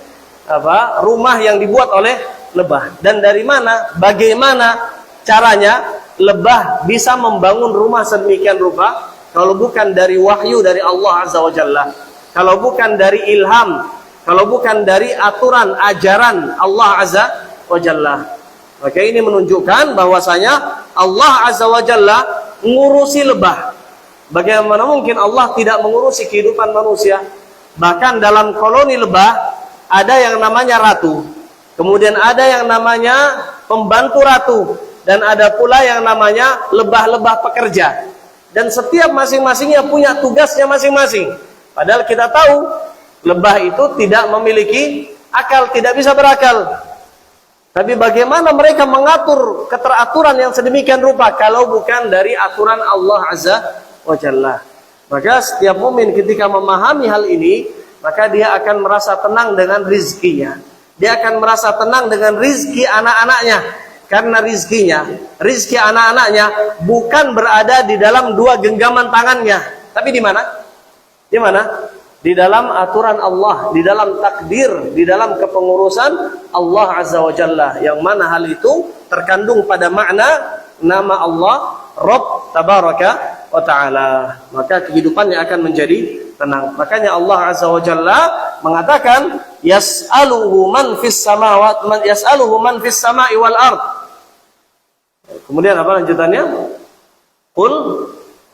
rumah yang dibuat oleh lebah. Dan dari mana, bagaimana caranya lebah bisa membangun rumah sedemikian rupa kalau bukan dari wahyu dari Allah Azza wa Jalla, kalau bukan dari ilham, kalau bukan dari aturan ajaran Allah Azza wa Jalla. Maka ini menunjukkan bahwasanya Allah Azza wa Jalla mengurusi lebah. Bagaimana mungkin Allah tidak mengurusi kehidupan manusia? Bahkan dalam koloni lebah ada yang namanya ratu, kemudian ada yang namanya pembantu ratu, dan ada pula yang namanya lebah-lebah pekerja. Dan setiap masing-masingnya punya tugasnya masing-masing. Padahal kita tahu lebah itu tidak memiliki akal, tidak bisa berakal. Tapi bagaimana mereka mengatur keteraturan yang sedemikian rupa kalau bukan dari aturan Allah Azza wa Jalla. Maka setiap mukmin ketika memahami hal ini, maka dia akan merasa tenang dengan rizkinya. Dia akan merasa tenang dengan rizki anak-anaknya. Karena rizki anak-anaknya bukan berada di dalam dua genggaman tangannya. Tapi di mana? Di mana? Di dalam aturan Allah, di dalam takdir, di dalam kepengurusan Allah Azza wa Jalla. Yang mana hal itu terkandung pada makna nama Allah Rabb Tabaraka wa Ta'ala. Maka kehidupannya akan menjadi tenang. Makanya Allah Azza wa Jalla mengatakan yas'aluhu man fis samawati man fis sama'i wal ard. Kemudian apa lanjutannya? Qul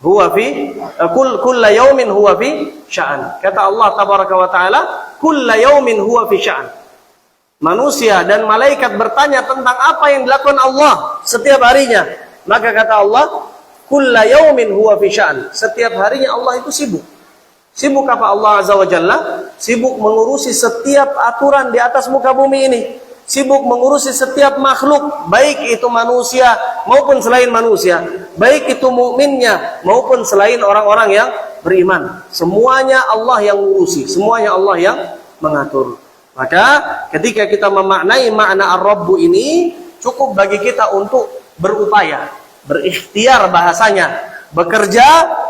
huwa fi kulla yaumin huwa fi sya'an. Kata Allah Tabaraka wa Ta'ala, kulla yaumin huwa fi sya'an. Manusia dan malaikat bertanya tentang apa yang dilakukan Allah setiap harinya. Maka kata Allah, kulla yaumin huwa fi sya'an. Setiap harinya Allah itu sibuk. Sibuk apa Allah Azza wa Jalla? Sibuk mengurusi setiap aturan di atas muka bumi ini. Sibuk mengurusi setiap makhluk, baik itu manusia maupun selain manusia, baik itu mukminnya maupun selain orang-orang yang beriman. Semuanya Allah yang mengurusi, semuanya Allah yang mengatur. Maka ketika kita memaknai makna Ar-Rabbu ini, cukup bagi kita untuk berupaya, berikhtiar bahasanya, bekerja,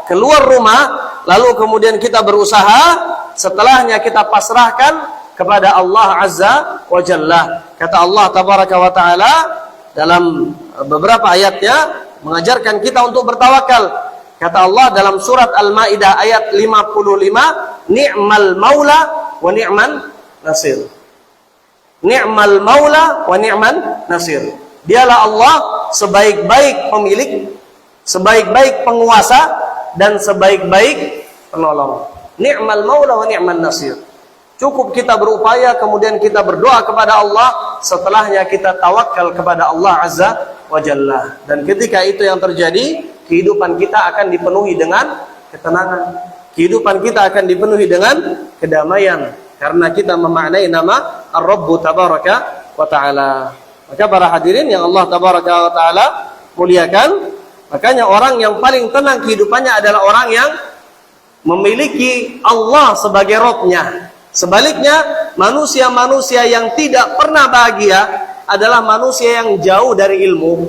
keluar rumah, lalu kemudian kita berusaha, setelahnya kita pasrahkan kepada Allah Azza wa Jalla. Kata Allah Tabaraka wa Ta'ala dalam beberapa ayatnya mengajarkan kita untuk bertawakal. Kata Allah dalam surat Al-Maidah ayat 55, ni'mal maula wa ni'man nasir. Ni'mal maula wa ni'man nasir. Dialah Allah sebaik-baik pemilik, sebaik-baik penguasa, dan sebaik-baik penolong. Ni'mal maula wa ni'man nasir. Cukup kita berupaya, kemudian kita berdoa kepada Allah, setelahnya kita tawakal kepada Allah Azza wa Jalla. Dan ketika itu yang terjadi, kehidupan kita akan dipenuhi dengan ketenangan. Kehidupan kita akan dipenuhi dengan kedamaian. Karena kita memaknai nama Ar-Rabbu Tabaraka wa Ta'ala. Maka para hadirin yang Allah Tabaraka wa Ta'ala muliakan, makanya orang yang paling tenang kehidupannya adalah orang yang memiliki Allah sebagai Rabb-nya. Sebaliknya, manusia-manusia yang tidak pernah bahagia adalah manusia yang jauh dari ilmu,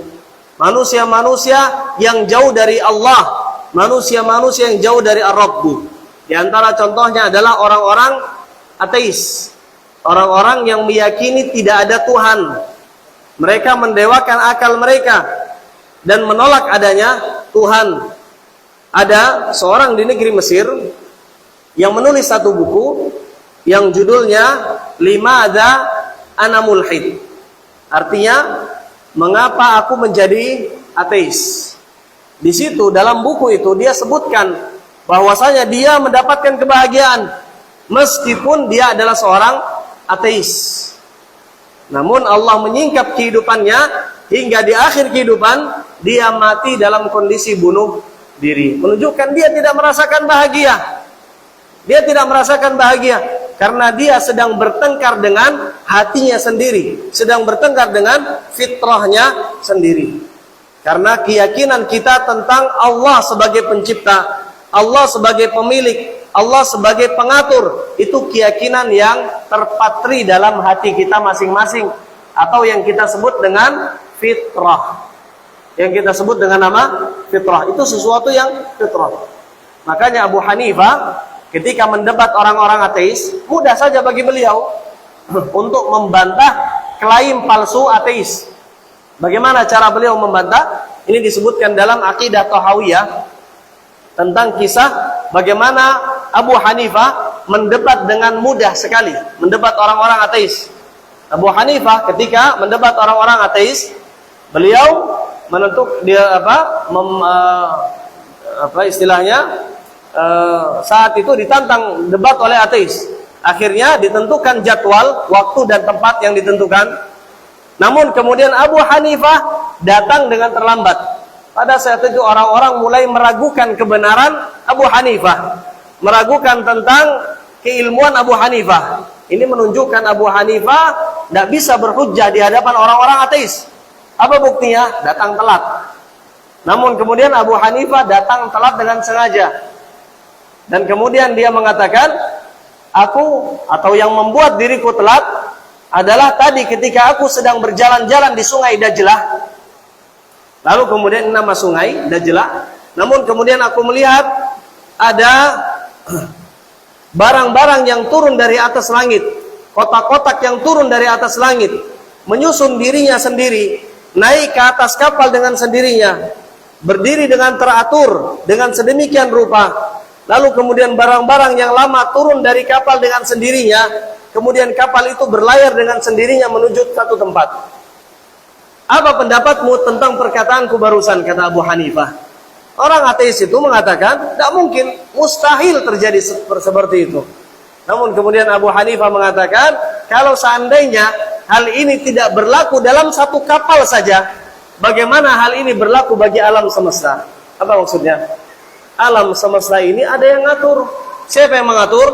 manusia-manusia yang jauh dari Allah, manusia-manusia yang jauh dari Ar-Rabbu. Di antara contohnya adalah orang-orang ateis, orang-orang yang meyakini tidak ada Tuhan. Mereka mendewakan akal mereka dan menolak adanya Tuhan. Ada seorang di negeri Mesir yang menulis satu buku yang judulnya Limadza Ana Mulhid. Artinya, mengapa aku menjadi ateis? Di situ dalam buku itu dia sebutkan bahwasanya dia mendapatkan kebahagiaan meskipun dia adalah seorang ateis. Namun Allah menyingkap kehidupannya hingga di akhir kehidupan dia mati dalam kondisi bunuh diri. Menunjukkan dia tidak merasakan bahagia. Dia tidak merasakan bahagia karena dia sedang bertengkar dengan hatinya sendiri, sedang bertengkar dengan fitrahnya sendiri. Karena keyakinan kita tentang Allah sebagai pencipta, Allah sebagai pemilik, Allah sebagai pengatur, itu keyakinan yang terpatri dalam hati kita masing-masing, atau yang kita sebut dengan fitrah. Yang kita sebut dengan nama fitrah, itu sesuatu yang fitrah. Makanya Abu Hanifah ketika mendebat orang-orang ateis, mudah saja bagi beliau untuk membantah klaim palsu ateis. Bagaimana cara beliau membantah? Ini disebutkan dalam Aqidah Thahawiyah tentang kisah bagaimana Abu Hanifah mendebat dengan mudah sekali, mendebat orang-orang ateis. Abu Hanifah ketika mendebat orang-orang ateis, beliau menentuk dia saat itu ditantang debat oleh ateis. Akhirnya ditentukan jadwal, waktu dan tempat yang ditentukan. Namun kemudian Abu Hanifah datang dengan terlambat. Pada saat itu orang-orang mulai meragukan kebenaran Abu Hanifah, meragukan tentang keilmuan Abu Hanifah. Ini menunjukkan Abu Hanifah tidak bisa berhujjah di hadapan orang-orang ateis. Apa buktinya? Datang telat. Namun kemudian Abu Hanifah datang telat dengan sengaja. Dan kemudian dia mengatakan, aku atau yang membuat diriku telat adalah tadi ketika aku sedang berjalan-jalan di sungai Dajlah. Lalu kemudian nama sungai Dajlah. Namun kemudian aku melihat ada barang-barang yang turun dari atas langit, kotak-kotak yang turun dari atas langit, menyusun dirinya sendiri, naik ke atas kapal dengan sendirinya, berdiri dengan teratur, dengan sedemikian rupa. Lalu kemudian barang-barang yang lama turun dari kapal dengan sendirinya, kemudian kapal itu berlayar dengan sendirinya menuju satu tempat. Apa pendapatmu tentang perkataanku barusan, kata Abu Hanifah? Orang ateis itu mengatakan, tidak mungkin, mustahil terjadi seperti itu. Namun kemudian Abu Hanifah mengatakan, kalau seandainya hal ini tidak berlaku dalam satu kapal saja, bagaimana hal ini berlaku bagi alam semesta? Apa maksudnya? Alam semesta ini ada yang ngatur. Siapa yang mengatur?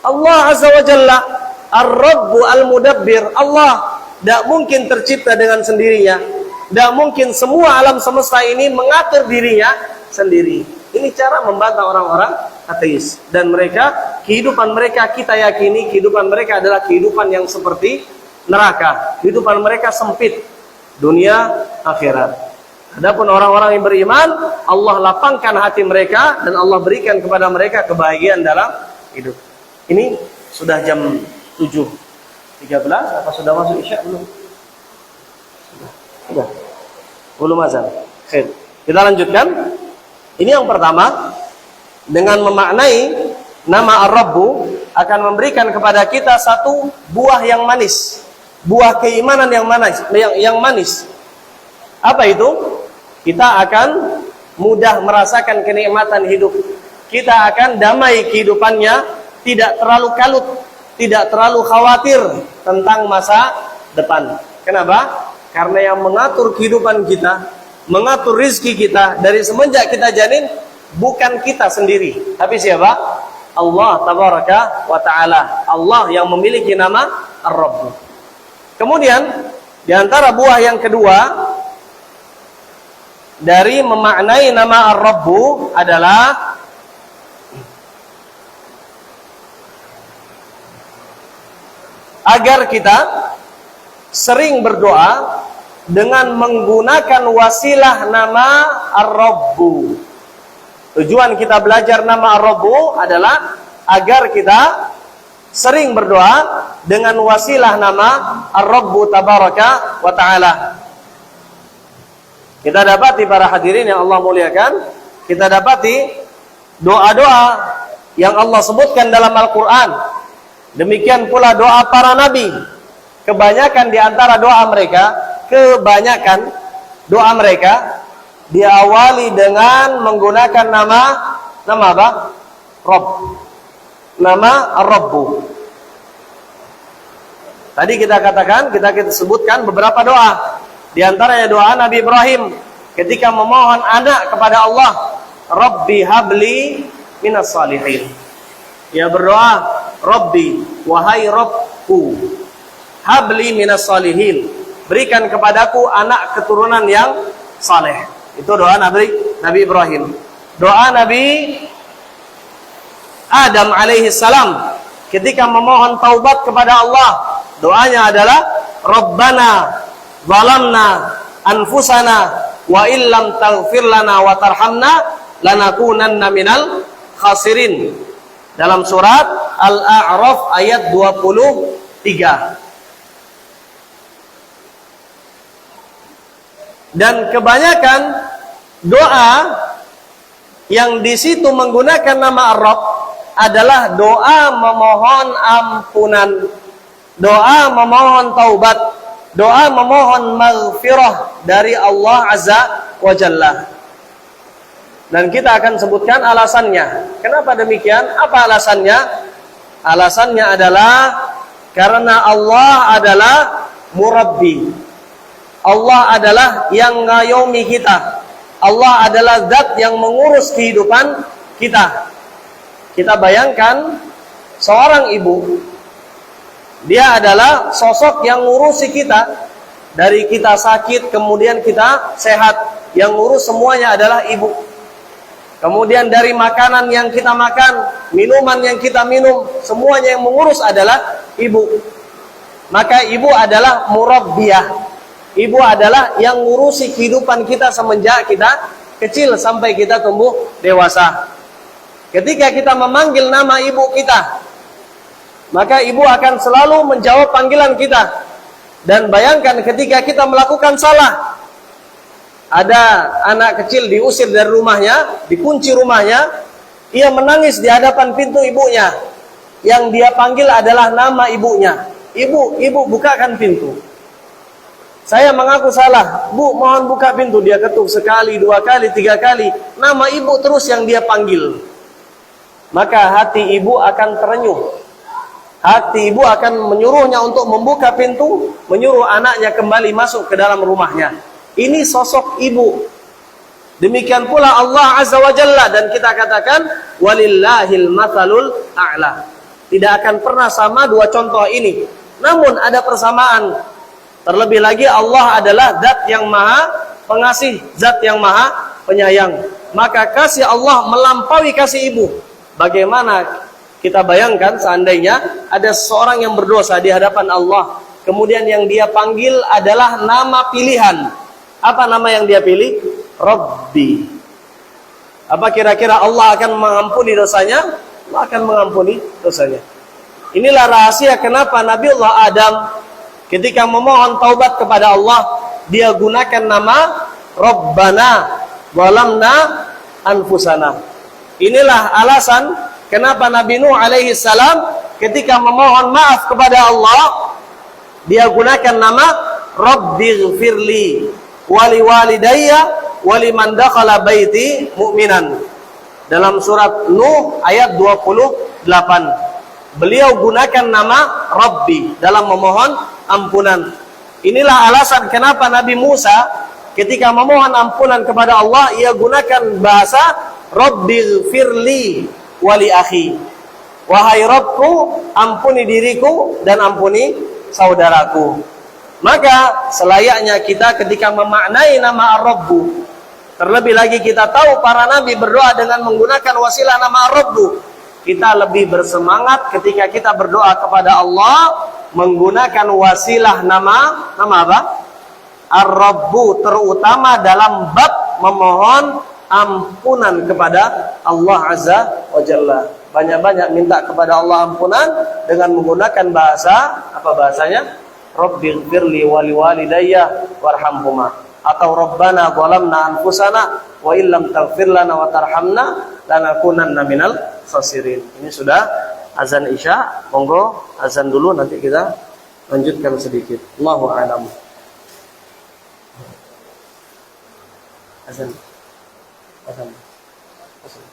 Allah Azza wa Jalla, Ar-Rabbu Al-Mudabbir. Allah tidak mungkin tercipta dengan sendirinya. Tidak mungkin semua alam semesta ini mengatur dirinya sendiri. Ini cara membantah orang-orang ateis. Dan mereka, kehidupan mereka kita yakini, kehidupan mereka adalah kehidupan yang seperti neraka. Kehidupan mereka sempit, dunia, akhirat. Adapun orang-orang yang beriman, Allah lapangkan hati mereka dan Allah berikan kepada mereka kebahagiaan dalam hidup. Ini sudah jam 7.13, apa sudah masuk Isya belum? Sudah. Belum azan. Baik. Kita lanjutkan. Ini yang pertama, dengan memaknai nama Ar-Rabbu akan memberikan kepada kita satu buah yang manis, buah keimanan yang manis. Apa itu? Kita akan mudah merasakan kenikmatan hidup. Kita akan damai kehidupannya, tidak terlalu kalut, tidak terlalu khawatir tentang masa depan. Kenapa? Karena yang mengatur kehidupan kita, mengatur rizki kita dari semenjak kita janin, bukan kita sendiri, tapi siapa? Allah Tabaraka wa Ta'ala. Allah yang memiliki nama Ar-Rabb. Kemudian di antara buah yang kedua dari memaknai nama Ar-Rabbu adalah agar kita sering berdoa dengan menggunakan wasilah nama Ar-Rabbu. Tujuan kita belajar nama Ar-Rabbu adalah agar kita sering berdoa dengan wasilah nama Ar-Rabbu Tabaraka wa Ta'ala. Kita dapati para hadirin yang Allah muliakan, kita dapati doa-doa yang Allah sebutkan dalam Al-Quran. Demikian pula doa para nabi. Kebanyakan di antara doa mereka, diawali dengan menggunakan nama apa? Rabb. Nama Ar-Rabbu. Tadi kita katakan, kita sebutkan beberapa doa. Di antaranya doa Nabi Ibrahim ketika memohon anak kepada Allah, Rabbi habli minas salihin. Ia berdoa, Rabbi, wahai Rabbku, habli minas salihin, berikan kepadaku anak keturunan yang saleh. Itu doa Nabi Ibrahim. Doa Nabi Adam alaihi salam ketika memohon taubat kepada Allah, doanya adalah Rabbana zalamna anfusana wa illam taghfir lana wa tarhamna lanakunanna minal khasirin. Dalam surat Al-A'raf ayat 23. Dan kebanyakan doa yang di situ menggunakan nama Ar-Rabb adalah doa memohon ampunan, doa memohon taubat, doa memohon maghfirah dari Allah Azza wa Jalla. Dan kita akan sebutkan alasannya. Kenapa demikian? Apa alasannya? Alasannya adalah karena Allah adalah Murabbi. Allah adalah yang ngayomi kita. Allah adalah zat yang mengurus kehidupan kita. Kita bayangkan seorang ibu, dia adalah sosok yang ngurusi kita. Dari kita sakit, kemudian kita sehat. Yang ngurus semuanya adalah ibu. Kemudian dari makanan yang kita makan, minuman yang kita minum, semuanya yang mengurus adalah ibu. Maka ibu adalah murabbiyah. Ibu adalah yang ngurusi kehidupan kita semenjak kita kecil sampai kita tumbuh dewasa. Ketika kita memanggil nama ibu kita, maka ibu akan selalu menjawab panggilan kita. Dan bayangkan ketika kita melakukan salah, ada anak kecil diusir dari rumahnya, dikunci rumahnya, ia menangis di hadapan pintu ibunya. Yang dia panggil adalah nama ibunya. Ibu, ibu bukakan pintu. Saya mengaku salah. Bu, mohon buka pintu. Dia ketuk sekali, 2 kali, 3 kali. Nama ibu terus yang dia panggil. Maka hati ibu akan terenyuh. Hati ibu akan menyuruhnya untuk membuka pintu, menyuruh anaknya kembali masuk ke dalam rumahnya. Ini sosok ibu. Demikian pula Allah Azza wa Jalla, dan kita katakan walillahil matsalul a'la. Tidak akan pernah sama dua contoh ini. Namun ada persamaan. Terlebih lagi Allah adalah zat yang maha pengasih, zat yang maha penyayang. Maka kasih Allah melampaui kasih ibu. Bagaimana kita bayangkan seandainya ada seorang yang berdosa di hadapan Allah, kemudian yang dia panggil adalah nama pilihan. Apa nama yang dia pilih? Rabbi. Apa kira-kira Allah akan mengampuni dosanya? Allah akan mengampuni dosanya. Inilah rahasia kenapa Nabiullah Adam ketika memohon taubat kepada Allah, dia gunakan nama Rabbana zalamna anfusana. Inilah alasan kenapa Nabi Nuh alaihi salam ketika memohon maaf kepada Allah, dia gunakan nama Rabbighfirli wali walidayya waliman dakhala baiti mu'minan. Dalam surat Nuh ayat 28. Beliau gunakan nama Rabbi dalam memohon ampunan. Inilah alasan kenapa Nabi Musa ketika memohon ampunan kepada Allah, ia gunakan bahasa Rabbighfirli wali akhi. Wahai Rabbku, ampuni diriku dan ampuni saudaraku. Maka selayaknya kita ketika memaknai nama Ar-Rabbu, terlebih lagi kita tahu para nabi berdoa dengan menggunakan wasilah nama Ar-Rabbu, kita lebih bersemangat ketika kita berdoa kepada Allah menggunakan wasilah nama apa? Ar-Rabbu, terutama dalam bab memohon ampunan kepada Allah Azza wa Jalla. Banyak-banyak minta kepada Allah ampunan dengan menggunakan bahasa, apa bahasanya? Rabbighfirli wali walidayya warhamhuma, atau Rabbana zalamna anfusana wa illam taghfir lana wa tarhamna lanakunanna minal khasirin. Ini sudah azan Isya. Monggo azan dulu, nanti kita lanjutkan sedikit. Allahu a'lam. Azan. Azan. Azan.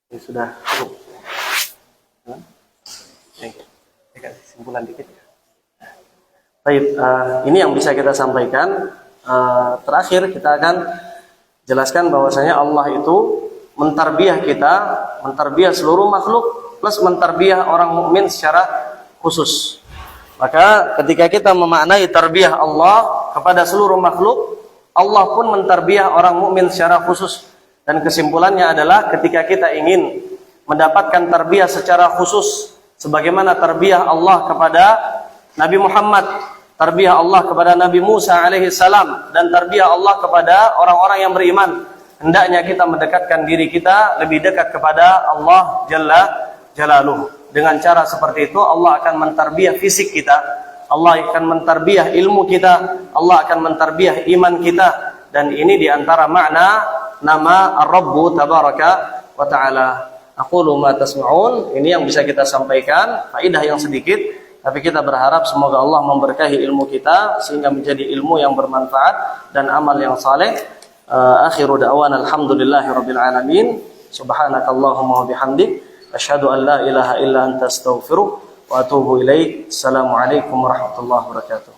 Ya sudah cukup. Simpulan dikit. Baik, ini yang bisa kita sampaikan. Terakhir kita akan jelaskan bahwasanya Allah itu mentarbiyah kita, mentarbiyah seluruh makhluk plus mentarbiyah orang mukmin secara khusus. Maka ketika kita memaknai tarbiyah Allah kepada seluruh makhluk, Allah pun mentarbiyah orang mukmin secara khusus. Dan kesimpulannya adalah ketika kita ingin mendapatkan tarbiyah secara khusus sebagaimana tarbiyah Allah kepada Nabi Muhammad, tarbiyah Allah kepada Nabi Musa alaihi salam, dan tarbiyah Allah kepada orang-orang yang beriman, hendaknya kita mendekatkan diri kita lebih dekat kepada Allah Jalla Jalaluhu. Dengan cara seperti itu Allah akan mentarbiyah fisik kita, Allah akan mentarbiyah ilmu kita, Allah akan mentarbiyah iman kita. Dan ini diantara makna nama Ar-Rabbu Tabaraka wa Ta'ala. Aqulu ma tasma'un. Ini yang bisa kita sampaikan, faedah yang sedikit, tapi kita berharap semoga Allah memberkahi ilmu kita sehingga menjadi ilmu yang bermanfaat dan amal yang saleh. Akhiru da'wana alhamdulillahirabbil alamin. Subhanakallahumma wa bihamdik asyhadu an la ilaha illa anta astaghfiruka wa atubu ilaik. Assalamualaikum warahmatullahi wabarakatuh.